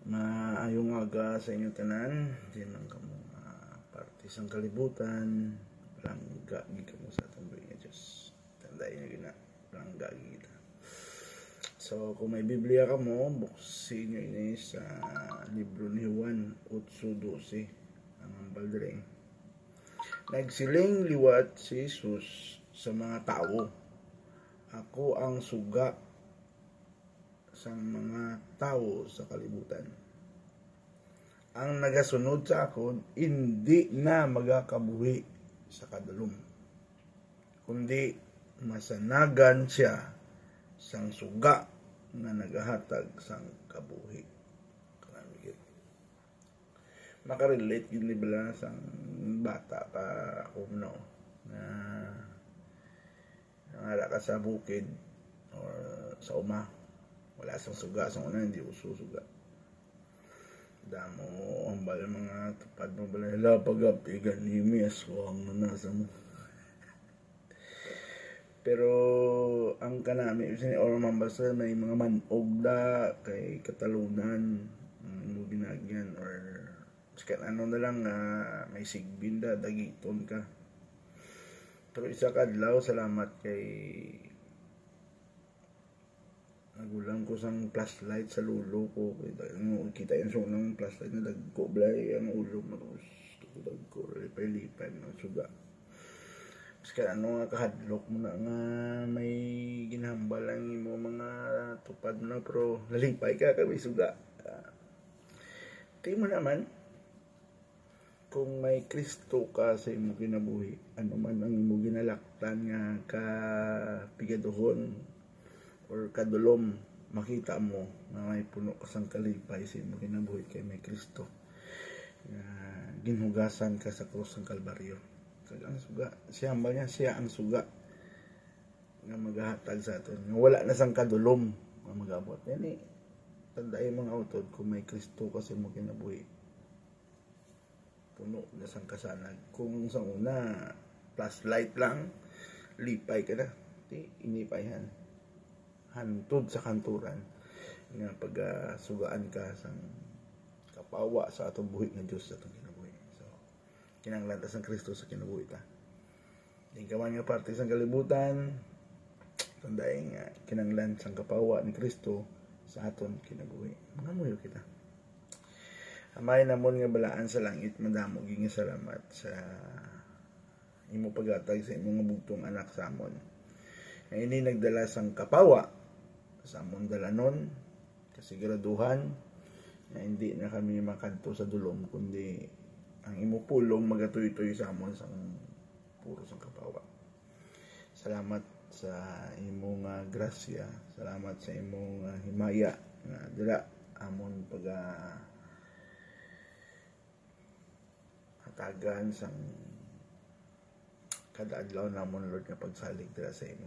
Maayong aga sa inyong tanan, di man kamo parte sang kalibutan, palangga gid kamo sa atong buhi nga Dios. Tandai niyo gina, palangga gid kita. So kung may Biblia kamo, buksin niyo ini sa libro ni Juan 8:12, ang baldre. Nagsiling liwat si Jesus sa mga tao, ako ang suga sa mga tao sa kalibutan. Ang nagasunod sa akon, hindi na magakabuhi sa kadulom, kundi masanagan siya sang suga na nagahatag sang kabuhi. Makarelate yun nila sang bata pa ako no, na nangara ka sa bukid or sa uma, wala sang suga, sang una hindi uso suga. Damo ang bala mga tupad mo bala nila pag-api ganimi aswang na nasa mo. Pero ang kanami or mambasa may mga manog da kay katalunan mo ginagyan or kan ano na lang may sigbin da dagiton ka. Pero isa kadlaw salamat kay nagulang ko sang flashlight sa lulo ko. Kita yung sunang flashlight na dagko blay ang ulo mo. Dagko lipay-lipay ng suga. Mas kaya ano nga kahadlok mo na nga may ginhambal ang imo mga tupad na pero lalipay ka may suga. Tingin mo naman kung may Kristo ka sa imo kinabuhi, ano man ang imo ginalaktan nga kapigaduhon or kadulom, makita mo na may puno ka sang kalipay sa imo kinabuhi kay may Kristo. Ginhugasan ka sa krus ng Kalbaryo. Kag ang suga, siya ang suga nga maghahatag sa aton. Wala na sang kadulom nga magabot. Yani tandai mga utod kung may Kristo ka sa imo kinabuhi, puno na sang kasanag. Kung sa una flashlight lang, lipay ka na, inipayhan hantod sa kanturan nga pag-sugaan ka sang kapawa sa atong buhi nga Dios sa atong kinabuhi. So kinanglantas ng Kristo sa kinabuhi ta. Di ka man nga parte sang kalibutan, tandai nga kinanglan sang kapawa ni Kristo sa aton kinabuhi. Mga muyo kita. Amay namon nga balaan sa langit, madamo gyud nga salamat sa imo paghatag sa imong bugtong anak sa amon. Nga ini nagdala sang kapawa sa among dalanon, kasiguraduhan na hindi na kami makanto sa dulom, kundi ang imo pulong magatuy-tuy sa amon sang puro sang kapawa. Salamat sa imong grasya, salamat sa imong himaya nga dala amon hatagan sang kada adlaw namon Lord nga pagsalig dira sa imo.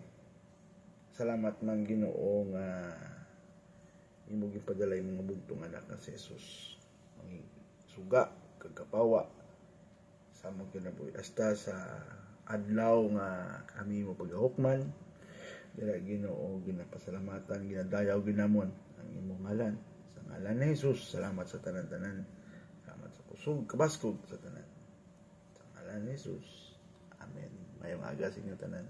Salamat man Ginoo nga imo gipadala imong bugtong anak nga si Jesus. Ang suga kag kapawa sa among kinabuhi hasta sa adlaw nga kami mo pagahukman. Dira Ginoo ginapasalamatan, ginadayaw ginamon ang imong ngalan. Sa ngalan ni Jesus, salamat sa tanan-tanan. Salamat sa kusog kabaskog sa tanan. Sa ngalan ni Jesus. Amen. Mayong aga sa inyong tanan.